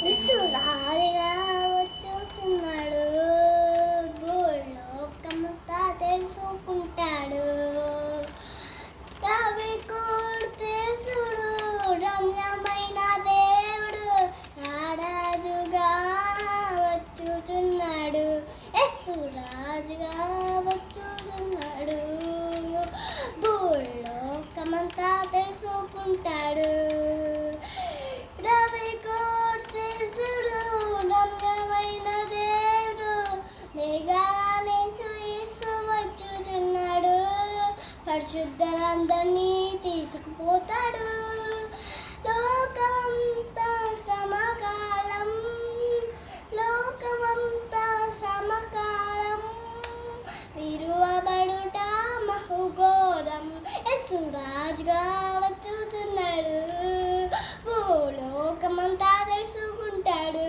విసురాలిగా వచ్చుచున్నాడు, భూలోకమంతా తెలుసుకుంటాడు. రవి కోర్తేశుడు రమ్యమైన దేవుడు, రారాజుగా వచ్చుచున్నాడు, యస్సురాజుగా వచ్చుచున్నాడు. భూలోకమంతా తెలుసుకుంటాడు. రవి కోర్తేశుడు రమ్యమైన దేవుడు, మేఘాల నుంచి యేసు వచ్చుచున్నాడు, పరిశుద్ధులందరినీ తీసుకుపోతాడు. లోకమంతా శ్రమకాలం, లోకమంతా శ్రమకాలం, విరువబడుట మహుఘోరం, యేసురాజుగా వచ్చుచున్నాడు, భూలోకమంతా తెలుసుకుంటాడు.